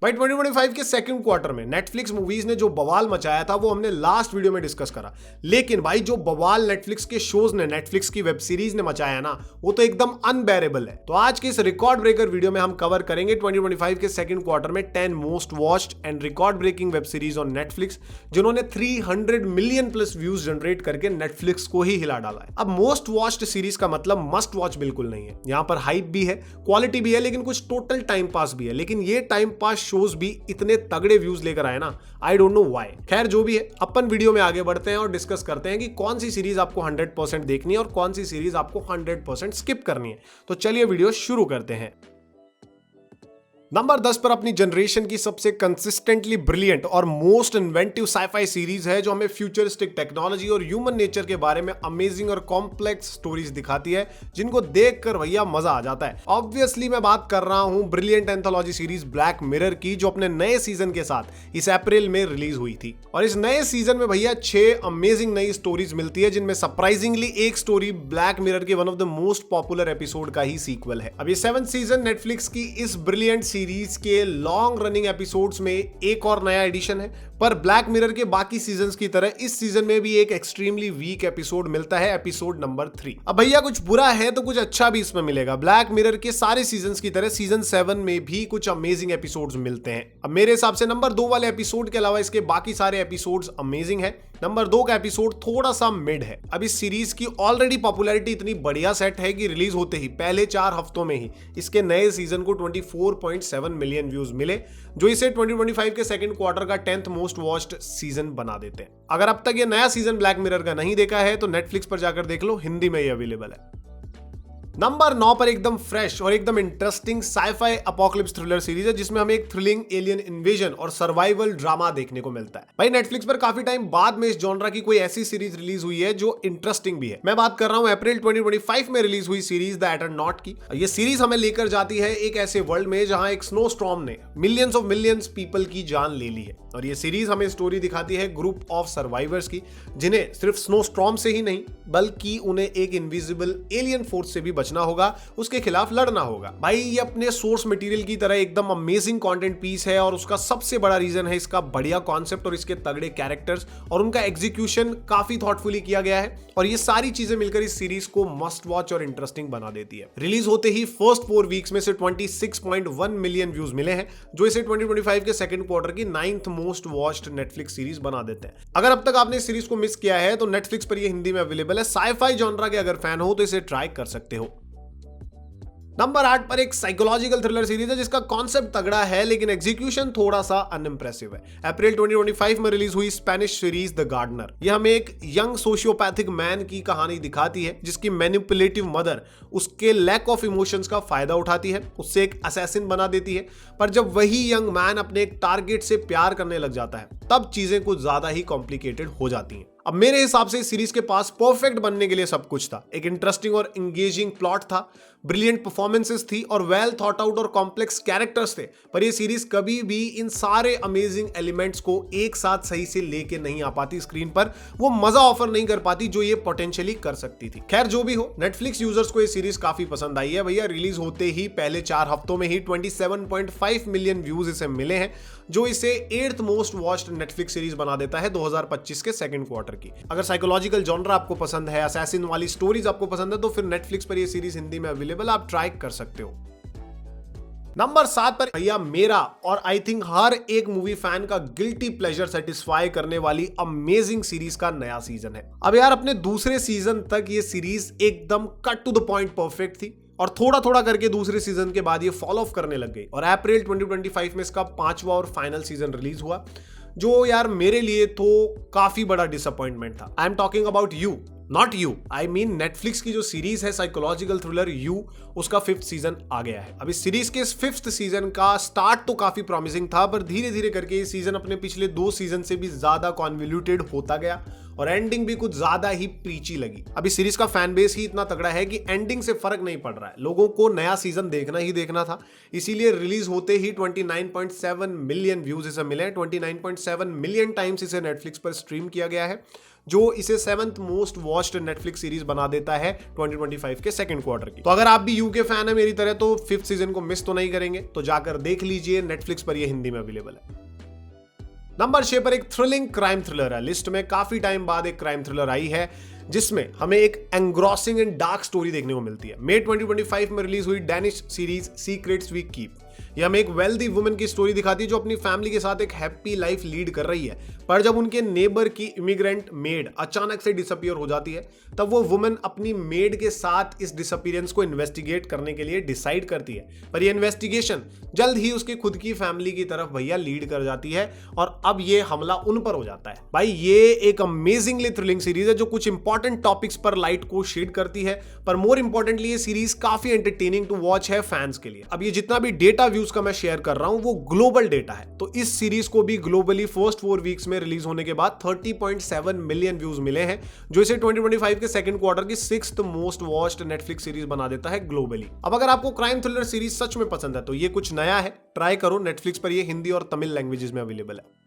भाई 2025 के second quarter में नेटफ्लिक्स मूवीज ने जो बवाल मचाया था वो हमने लास्ट वीडियो में डिस्कस करा। लेकिन भाई जो बवाल नेटफ्लिक्स के शोज ने, नेटफ्लिक्स की वेब सीरीज ने मचाया ना, वो तो एकदम अनबेरेबल है। तो आज के इस रिकॉर्ड ब्रेकर वीडियो में हम कवर करेंगे 2025 के सेकंड क्वार्टर में 10 most watched and record breaking web series on Netflix, जिन्होंने 300 मिलियन प्लस व्यूज जनरेट करके नेटफ्लिक्स को ही हिला डाला है। अब मोस्ट वॉच्ड सीरीज का मतलब मस्ट वॉच बिल्कुल नहीं है। यहां पर हाइप भी है, क्वालिटी भी है, लेकिन कुछ टोटल टाइम पास भी है। लेकिन ये टाइम पास शोज भी इतने तगड़े व्यूज लेकर आए ना, आई डोंट नो व्हाई। खैर जो भी है, अपन वीडियो में आगे बढ़ते हैं और डिस्कस करते हैं कि कौन सी सीरीज आपको 100% देखनी है और कौन सी सीरीज आपको 100% स्किप करनी है। तो चलिए वीडियो शुरू करते हैं। नंबर 10 पर अपनी जनरेशन की सबसे कंसिस्टेंटली ब्रिलियंट और मोस्ट इन्वेंटिव साइफाई सीरीज है, जो हमें फ्यूचरिस्टिक टेक्नोलॉजी और ह्यूमन नेचर के बारे में अमेजिंग और कॉम्प्लेक्स स्टोरीज दिखाती है, जिनको देखकर भैया मजा आ जाता है। ऑब्वियसली मैं बात कर रहा हूं brilliant anthology series black mirror की, जो अपने नए सीजन के साथ इस अप्रैल में रिलीज हुई थी। और इस नए सीजन में भैया 6 अमेजिंग नई स्टोरीज मिलती है, जिनमें सरप्राइजिंगली एक स्टोरी ब्लैक मिरर के one of the most popular episode का ही सीक्वल है। अब ये 7th सीजन नेटफ्लिक्स की इस ब्रिलियंट सीरीज के लॉन्ग रनिंग एपिसोड्स में एक और नया एडिशन है, पर ब्लैक मिरर के बाकी सीजन्स की तरह इस सीजन में भी एक एक्सट्रीमली वीक एपिसोड मिलता है, एपिसोड नंबर 3। अब भैया कुछ बुरा है तो कुछ अच्छा भी इसमें मिलेगा। ब्लैक मिरर के सारे सीजन्स की तरह सीजन 7 में भी कुछ अमेजिंग एपिसोड्स मिलते हैं। अब मेरे हिसाब से नंबर 2 वाले एपिसोड के अलावा इसके बाकी सारे एपिसोड्स अमेजिंग है। नंबर 2 का एपिसोड थोड़ा सा मिड है। अब इस सीरीज की ऑलरेडी पॉपुलैरिटी इतनी बढ़िया सेट है कि रिलीज होते ही पहले 4 हफ्तों में ही इसके नए सीजन को 24.7 मिलियन व्यूज मिले, जो इसे 2025 के सेकंड क्वार्टर का 10th मोस्ट वॉच्ड सीजन बना देते हैं। अगर अब तक ये नया सीजन ब्लैक मिरर का नहीं देखा है तो नेटफ्लिक्स पर जाकर देख लो, हिंदी में ही अवेलेबल है। नंबर 9 पर एकदम फ्रेश और एकदम interesting sci-fi apocalypse thriller series है, जिसमें हमें एक थ्रिलिंग एलियन इन्वेजन और सर्वाइवल ड्रामा देखने को मिलता है। भाई नेटफ्लिक्स पर काफी टाइम बाद में इस जॉनरा की कोई ऐसी सीरीज रिलीज हुई है जो इंटरेस्टिंग भी है। मैं बात कर रहा हूं अप्रैल 2025 में रिलीज हुई सीरीज द एटरनॉट की। ये सीरीज हमें लेकर जाती है एक ऐसे वर्ल्ड में जहां एक स्नो स्टॉर्म ने मिलियंस ऑफ मिलियंस पीपल की जान ले ली है। और ये सीरीज हमें स्टोरी दिखाती है ग्रुप ऑफ सर्वाइवर्स की, जिन्हें सिर्फ स्नो स्टॉर्म से ही नहीं बल्कि उन्हें एक इनविजिबल एलियन फोर्स से भी बचना होगा, उसके खिलाफ लड़ना होगा। भाई ये अपने सोर्स मटेरियल की तरह एकदम अमेजिंग कंटेंट पीस है, और उसका सबसे बड़ा रीजन है इसका बढ़िया कॉन्सेप्ट और इसके तगड़े कैरेक्टर्स, और उनका एग्जीक्यूशन काफी थॉटफुली किया गया है। और ये सारी चीजें मिलकर इस सीरीज को मस्ट वॉच और इंटरेस्टिंग बना देती है। रिलीज होते ही फर्स्ट 4 वीक्स में से 26.1 मिलियन व्यूज मिले हैं, जो इसे 2025 के सेकंड क्वार्टर की 9th most watched Netflix series बना देते हैं। अगर अब तक आपने इस सीरीज को मिस किया है तो नेटफ्लिक्स पर ये हिंदी में अवेलेबल है। साइफाई जॉनरा के अगर फैन हो तो इसे ट्राई कर सकते हो। नंबर 8 पर एक साइकोलॉजिकल थ्रिलर सीरीज है जिसका कॉन्सेप्ट तगड़ा है, लेकिन एग्जीक्यूशन थोड़ा सा अनइम्प्रेसिव है। अप्रैल 2025 में रिलीज हुई स्पेनिश सीरीज द गार्डनर। यह हमें एक यंग सोशियोपैथिक मैन की कहानी दिखाती है, जिसकी मैनिपुलेटिव मदर उसके लैक ऑफ इमोशंस का फायदा उठाती है, उससे एक असैसिन बना देती है। पर जब वही यंग मैन अपने एक टारगेट से प्यार करने लग जाता है, तब चीजें कुछ ज्यादा ही कॉम्प्लिकेटेड हो जाती हैं। अब मेरे हिसाब से इस सीरीज के पास परफेक्ट बनने के लिए सब कुछ था। एक इंटरेस्टिंग और एंगेजिंग प्लॉट था, ब्रिलियंट परफॉर्मेंसेस थी और वेल थॉट आउट और कॉम्प्लेक्स कैरेक्टर्स थे। पर ये सीरीज कभी भी इन सारे अमेजिंग एलिमेंट्स को एक साथ सही से लेके नहीं आ पाती स्क्रीन पर, वो मजा ऑफर नहीं कर पाती जो ये पोटेंशियली कर सकती थी। खैर जो भी हो, नेटफ्लिक्स यूजर्स को ये सीरीज काफी पसंद आई है भैया। रिलीज होते ही पहले 4 हफ्तों में ही 27.5 मिलियन व्यूज इसे मिले हैं, जो इसे 8th most watched Netflix series बना देता है 2025 के सेकंड क्वार्टर की। अगर साइकोलॉजिकल जॉनरा आपको पसंद है, असैसिन वाली स्टोरीज आपको पसंद है, तो फिर नेटफ्लिक्स पर ये सीरीज हिंदी में अवेलेबल, आप ट्राई कर सकते हो। नंबर 7 पर भैया मेरा और आई थिंक हर एक मूवी फैन का गिल्टी प्लेजर सेटिस्फाई करने वाली अमेजिंग सीरीज का नया सीजन है। अब यार अपने दूसरे सीजन तक ये सीरीज एकदम cut to the point perfect थी, और थोड़ा थोड़ा करके दूसरे सीजन के बाद ये फॉलो ऑफ करने लग गई। और अप्रैल 2025 में इसका 5वां और फाइनल सीजन रिलीज हुआ, जो यार मेरे लिए तो काफी बड़ा डिसअपॉइंटमेंट था। I am talking about you, not you, I mean Netflix की जो सीरीज है साइकोलॉजिकल थ्रिलर यू, उसका 5th सीजन आ गया है। अब इस सीरीज के इस 5th सीजन का स्टार्ट तो काफी प्रॉमिसिंग था, पर धीरे धीरे करके ये सीजन अपने पिछले 2 सीजन से भी ज्यादा कॉन्वोल्यूटेड होता गया, और एंडिंग भी कुछ ज्यादा ही प्रीची लगी। अब इस सीरीज का फैन बेस ही इतना तगड़ा है कि एंडिंग से फर्क नहीं पड़ रहा है, लोगों को नया सीजन देखना ही देखना था। इसीलिए रिलीज होते ही 29.7 मिलियन व्यूज इसे मिले, 29.7 मिलियन टाइम्स इसे नेटफ्लिक्स पर स्ट्रीम किया गया है, जो इसे 7th most watched Netflix series बना देता है 2025 के सेकंड क्वार्टर की। तो अगर आप भी यूके फैन है मेरी तरह तो 5th सीजन को मिस तो नहीं करेंगे, तो जाकर देख लीजिए, नेटफ्लिक्स पर यह हिंदी में अवेलेबल है। नंबर 6 पर एक थ्रिलिंग क्राइम थ्रिलर है। लिस्ट में काफी टाइम बाद एक क्राइम थ्रिलर आई है जिसमें हमें एक एंग्रॉसिंग एंड डार्क स्टोरी देखने को मिलती है। मई 2025 में रिलीज हुई Danish series Secrets We Keep. यह हमें एक वेल्दी वुमन की स्टोरी दिखाती है जो अपनी फैमिली के साथ एक हैप्पी लाइफ लीड कर रही है, पर जब उनके नेबर की इमिग्रेंट मेड अचानक से डिसअपीयर हो जाती है तब वो वुमन अपनी मेड के साथ इस डिसअपीयरेंस को इन्वेस्टिगेट करने के लिए डिसाइड करती है। पर यह इन्वेस्टिगेशन जल्द ही उसकी खुद की फैमिली की तरफ भैया लीड कर जाती है और अब ये हमला उन पर हो जाता है। भाई ये एक अमेजिंगली थ्रिलिंग सीरीज है जो कुछ इंपॉर्टेंट टॉपिक्स पर लाइट को शेड करती है, पर मोर इंपॉर्टेंटली ये सीरीज काफी एंटरटेनिंग टू वॉच है फैंस के लिए। अब ये जितना भी डेटा व्यूज का मैं शेयर कर रहा हूं वो ग्लोबल डेटा है, तो इस सीरीज को भी ग्लोबली फर्स्ट 4 वीक्स में रिलीज होने के बाद 30.7 मिलियन व्यूज मिले हैं, जो इसे 2025 के सेकंड क्वार्टर की 6th most watched Netflix series बना देता है ग्लोबली। अब अगर आपको क्राइम थ्रिलर सीरीज सच में पसंद है तो ये कुछ नया है, ट्राई करो। नेटफ्लिक्स पर ये हिंदी और तमिल लैंग्वेजेस में अवेलेबल है।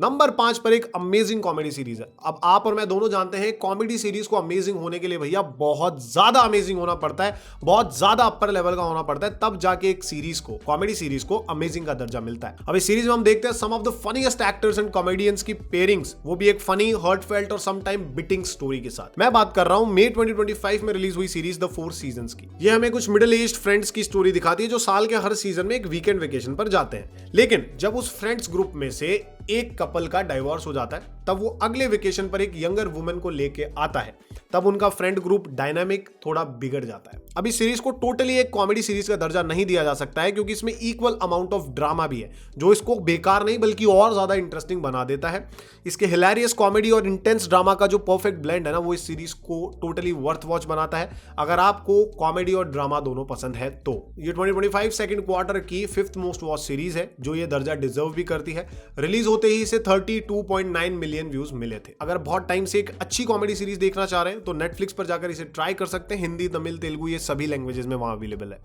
नंबर 5 पर एक अमेजिंग कॉमेडी सीरीज है। अब आप और मैं दोनों जानते हैं कॉमेडी सीरीज को अमेजिंग होने के लिए भैया बहुत ज्यादा अमेजिंग होना पड़ता है, बहुत ज्यादा अपर लेवल का होना पड़ता है, तब जाके एक सीरीज को, कॉमेडी सीरीज को अमेजिंग का दर्जा मिलता है। अब इस सीरीज में हम देखते हैं some of the funniest actors and comedians की पेयरिंग्स, वो भी एक फनी, हर्टफेल्ट और सम टाइम बिटिंग स्टोरी के साथ। मैं बात कर रहा हूं मई 2025 में रिलीज हुई सीरीज द 4 सीजन्स की। यह हमें कुछ मिडिल एज्ड फ्रेंड्स की स्टोरी दिखाती है जो साल के हर सीजन में एक वीकेंड वेकेशन पर जाते हैं, लेकिन जब उस फ्रेंड्स ग्रुप में से एक कपल का डाइवोर्स हो जाता है तब वो अगले वेकेशन पर एक यंगर वुमन को लेके आता है, तब उनका फ्रेंड ग्रुप डायनामिक थोड़ा बिगड़ जाता है। अब इस सीरीज को टोटली एक कॉमेडी सीरीज का दर्जा नहीं दिया जा सकता है क्योंकि इसमें इक्वल अमाउंट ऑफ ड्रामा भी है जो इसको बेकार नहीं बल्कि और ज्यादा इंटरेस्टिंग बना देता है। इसके हिलेरियस कॉमेडी और इंटेंस ड्रामा का जो परफेक्ट ब्लेंड है ना, वो इस सीरीज को टोटली वर्थ वॉच बनाता है अगर आपको कॉमेडी और ड्रामा दोनों पसंद है तो। ये 2025 सेकंड क्वार्टर की 5th मोस्ट वॉच सीरीज है जो ये दर्जा डिजर्व भी करती है। रिलीज होते ही इसे 32.9 मिलियन व्यूज मिले थे। अगर बहुत टाइम से एक अच्छी कॉमेडी सीरीज देखना चाह रहे हैं तो नेटफ्लिक्स पर जाकर इसे ट्राई कर सकते हैं। हिंदी, तमिल, तेलुगु ये सभी लैंग्वेजेस में वहां अवेलेबल है।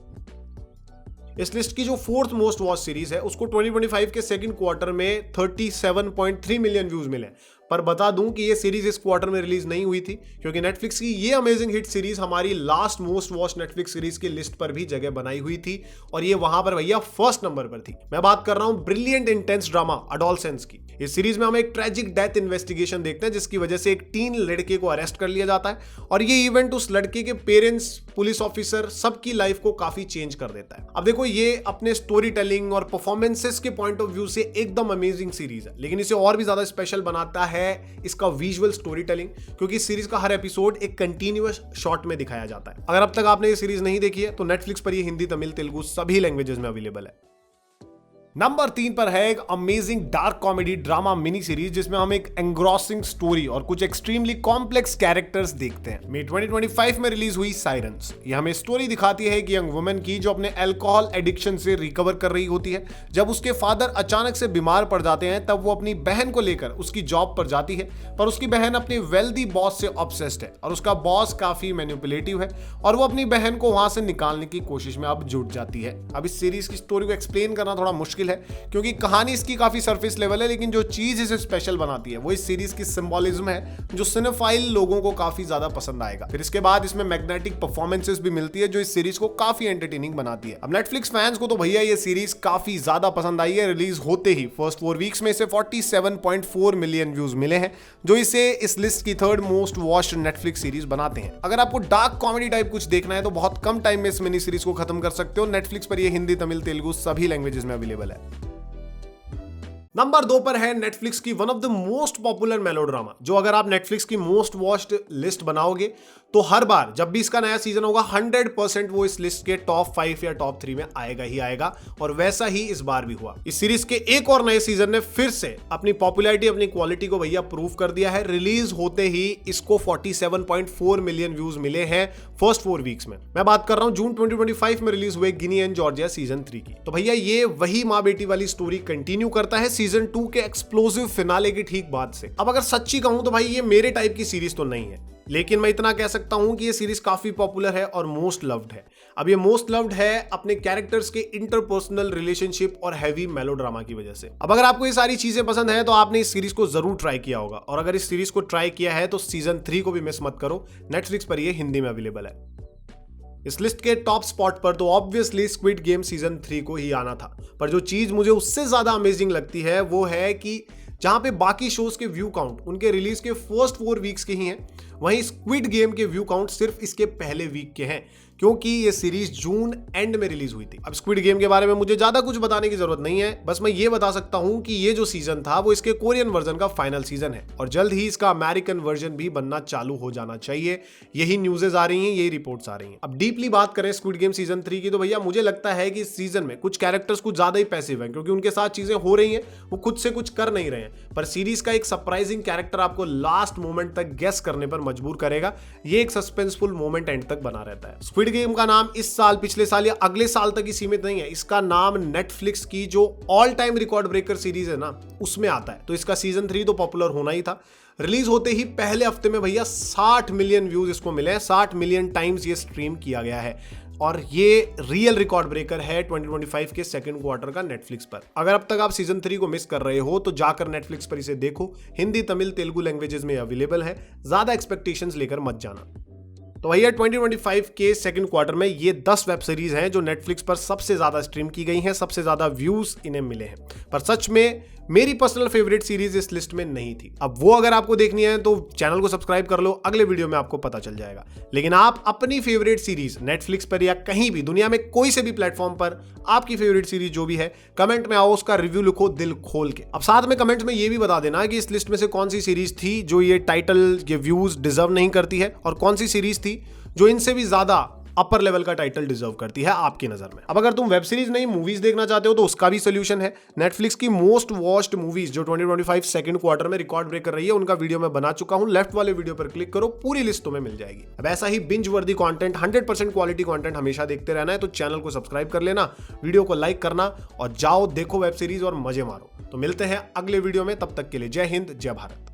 इस लिस्ट की जो 4th मोस्ट वॉच सीरीज है उसको 2025 के सेकंड क्वार्टर में 37.3 मिलियन व्यूज मिले, पर बता दूं कि ये सीरीज इस क्वार्टर में रिलीज नहीं हुई थी क्योंकि नेटफ्लिक्स की ये अमेजिंग हिट सीरीज हमारी last most watch Netflix series की लिस्ट पर भी जगह बनाई हुई थी और ये वहां पर भैया फर्स्ट नंबर पर थी। मैं बात कर रहा हूं ब्रिलियंट इंटेंस ड्रामा अडोलसेंस की। इस सीरीज में हम एक ट्रेजिक डेथ इन्वेस्टिगेशन देखते हैं जिसकी वजह से एक टीन लड़के को अरेस्ट कर लिया जाता है और ये इवेंट उस लड़के के पेरेंट्स, पुलिस ऑफिसर, सबकी लाइफ को काफी चेंज कर देता है। अब देखो ये अपने स्टोरी टेलिंग और परफॉर्मेंसेस के पॉइंट ऑफ व्यू से एकदम अमेजिंग सीरीज है, लेकिन इसे और भी ज्यादा स्पेशल बनाता है इसका विजुअल स्टोरी टेलिंग, क्योंकि इस सीरीज का हर एपिसोड एक कंटिन्यूअस शॉट में दिखाया जाता है। अगर अब तक आपने ये सीरीज नहीं देखी है तो नेटफ्लिक्स पर ये हिंदी, तमिल, तेलुगु सभी लैंग्वेजेस में अवेलेबल है। नंबर 3 पर है एक amazing dark comedy drama mini series जिसमें हम एक एंग्रॉसिंग स्टोरी और कुछ एक्सट्रीमली कॉम्प्लेक्स कैरेक्टर्स देखते हैं। मई 2025 में रिलीज हुई साइरेंस। यह हमें स्टोरी दिखाती है कि यंग वुमन की जो अपने अल्कोहल एडिक्शन से रिकवर कर रही होती है। जब उसके फादर अचानक से बीमार पड़ जाते हैं तब वो अपनी बहन को लेकर उसकी जॉब पर जाती है, पर उसकी बहन अपने वेल्दी बॉस से ऑब्सेस्ड है और उसका बॉस काफी मैनिपुलेटिव है और वो अपनी बहन को वहां से निकालने की कोशिश में अब जुट जाती है। अब इस सीरीज की स्टोरी को एक्सप्लेन करना थोड़ा मुश्किल है क्योंकि कहानी इसकी काफी सरफेस लेवल है, लेकिन जो चीज इसे स्पेशल बनाती है वो इस सीरीज की सिंबॉलिज्म है जो सिनेफाइल लोगों को काफी ज्यादा पसंद आएगा। फिर इसके बाद इसमें मैग्नेटिक परफॉर्मेंसेस भी मिलती है जो इस सीरीज को काफी एंटरटेनिंग बनाती है। अब नेटफ्लिक्स फैंस को तो भैया ये सीरीज काफी ज्यादा पसंद आई है। रिलीज होते ही फर्स्ट 4 वीक्स में इसे 47.4 मिलियन व्यूज मिले हैं जो इसे इस लिस्ट की 3rd most watched Netflix series बनाते हैं। अगर आपको डार्क कॉमेडी टाइप कुछ देखना है तो बहुत कम टाइम में इस मिनी सीरीज को खत्म कर सकते हो। नेटफ्लिक्स पर ये हिंदी, तमिल, तेलुगु सभी लैंग्वेजेस में अवेलेबल है। नंबर 2 पर है नेटफ्लिक्स की one of the most popular melodrama, जो अगर आप नेटफ्लिक्स की मोस्ट वॉच्ड लिस्ट बनाओगे तो हर बार जब भी इसका नया सीजन होगा 100% वो इस लिस्ट के टॉप 5 या टॉप 3 में आएगा ही आएगा, और वैसा ही इस बार भी हुआ। इस सीरीज के एक और नए सीजन ने फिर से अपनी पॉपुलैरिटी, अपनी क्वालिटी को भैया प्रूव कर दिया है। रिलीज होते ही इसको 47.4 मिलियन व्यूज मिले हैं फर्स्ट 4 वीक्स में। मैं बात कर रहा हूं जून 2025 में रिलीज हुए गिनी एंड जॉर्जिया सीजन 3 की। तो भैया ये वही माँ बेटी वाली स्टोरी कंटिन्यू करता है सीजन 2 के एक्सप्लोसिव फिनाले की ठीक बाद से। अब अगर सच्ची कहूं तो भाई ये मेरे टाइप की सीरीज तो नहीं है, लेकिन मैं इतना कह सकता हूं कि ये सीरीज काफी पॉपुलर है और मोस्ट लव्ड है। अब ये मोस्ट लव्ड है अपने कैरेक्टर्स के इंटरपर्सनल रिलेशनशिप और हैवी मेलोड्रामा की वजह से। अब अगर आपको ये सारी चीजें पसंद है तो आपने इस सीरीज को जरूर ट्राई किया होगा, और अगर इस सीरीज को ट्राई किया है तो सीजन 3 को भी मिस मत करो। नेटफ्लिक्स पर ये हिंदी में अवेलेबल है। इस लिस्ट के टॉप स्पॉट पर तो ऑब्वियसली स्क्विड गेम सीजन 3 को ही आना था, पर जो चीज मुझे उससे ज्यादा अमेजिंग लगती है वो है कि जहां पे बाकी शोज के व्यू काउंट उनके रिलीज के फर्स्ट 4 वीक्स के ही हैं, वहीं स्क्विड गेम के व्यू काउंट सिर्फ इसके पहले वीक के हैं, क्योंकि ये सीरीज जून एंड में रिलीज हुई थी। अब स्क्विड गेम के बारे में मुझे ज्यादा कुछ बताने की जरूरत नहीं है, बस मैं ये बता सकता हूं कि ये जो सीजन था वो इसके कोरियन वर्जन का फाइनल सीजन है, और जल्द ही इसका अमेरिकन वर्जन भी बनना चालू हो जाना चाहिए। यही न्यूज़ेस आ रही हैं, यही रिपोर्ट्स आ रही हैं। अब डीपली बात करें स्क्विड गेम सीजन 3 की, तो भैया मुझे लगता है कि इस सीजन में कुछ कैरेक्टर्स कुछ ज्यादा ही पैसिव हैं, क्योंकि उनके साथ चीजें हो रही हैं, वो खुद से कुछ कर नहीं रहे हैं, पर सीरीज का एक सरप्राइजिंग कैरेक्टर आपको लास्ट मोमेंट तक गेस करने पर मजबूर करेगा। ये एक सस्पेंसफुल मोमेंट एंड तक बना रहता है। स्क्विड गेम का नाम इस साल, पिछले साल या अगले साल तक ही सीमित नहीं है, इसका नाम नेटफ्लिक्स की जो all time record breaker series है ना, उसमें आता है। तो इसका सीजन 3 तो पॉपुलर होना ही था। रिलीज होते ही पहले हफ्ते में भैया 60 मिलियन व्यूज इसको मिले हैं, 60 मिलियन टाइम्स ये स्ट्रीम किया गया है, और ये रियल रिकॉर्ड ब्रेकर है 2025 के सेकंड क्वार्टर का नेटफ्लिक्स पर। अगर अब तक आप सीजन 3 को मिस कर रहे हो तो जाकर नेटफ्लिक्स पर इसे देखो, हिंदी, तमिल, तेलुगु लैंग्वेजेस में अवेलेबल है। ज्यादा एक्सपेक्टेशंस लेकर मत जाना। तो भैया 2025 के सेकंड क्वार्टर में ये 10 वेब सीरीज हैं जो नेटफ्लिक्स पर सबसे ज्यादा स्ट्रीम की गई हैं, सबसे ज्यादा व्यूज इन्हें मिले हैं। पर सच में मेरी पर्सनल फेवरेट सीरीज इस लिस्ट में नहीं थी। अब वो अगर आपको देखनी है तो चैनल को सब्सक्राइब कर लो, अगले वीडियो में आपको पता चल जाएगा। लेकिन आप अपनी फेवरेट सीरीज नेटफ्लिक्स पर या कहीं भी दुनिया में कोई से भी प्लेटफॉर्म पर आपकी फेवरेट सीरीज जो भी है, कमेंट में आओ, उसका रिव्यू लिखो दिल खोल के। अब साथ में कमेंट्स में ये भी बता देना कि इस लिस्ट में से कौन सी सीरीज थी जो ये टाइटल, ये व्यूज डिजर्व नहीं करती है, और कौन सी सीरीज थी जो इनसे भी ज्यादा अपर लेवल का टाइटल डिजर्व करती है आपकी नजर में। अब अगर तुम वेब सीरीज नहीं मूवीज देखना चाहते हो तो उसका भी सोल्यूशन है। नेटफ्लिक्स की मोस्ट वॉच्ड मूवीज जो 2025 सेकंड क्वार्टर में रिकॉर्ड ब्रेक कर रही है, उनका वीडियो मैं बना चुका हूं। लेफ्ट वाले वीडियो पर क्लिक करो, पूरी लिस्ट तुम्हें मिल जाएगी। अब ऐसा ही बिंज वर्दी कंटेंट, 100% क्वालिटी कंटेंट हमेशा देखते रहना है तो चैनल को सब्सक्राइब कर लेना, वीडियो को लाइक करना, और जाओ देखो वेब सीरीज और मजे मारो। तो मिलते हैं अगले वीडियो में, तब तक के लिए जय हिंद, जय भारत।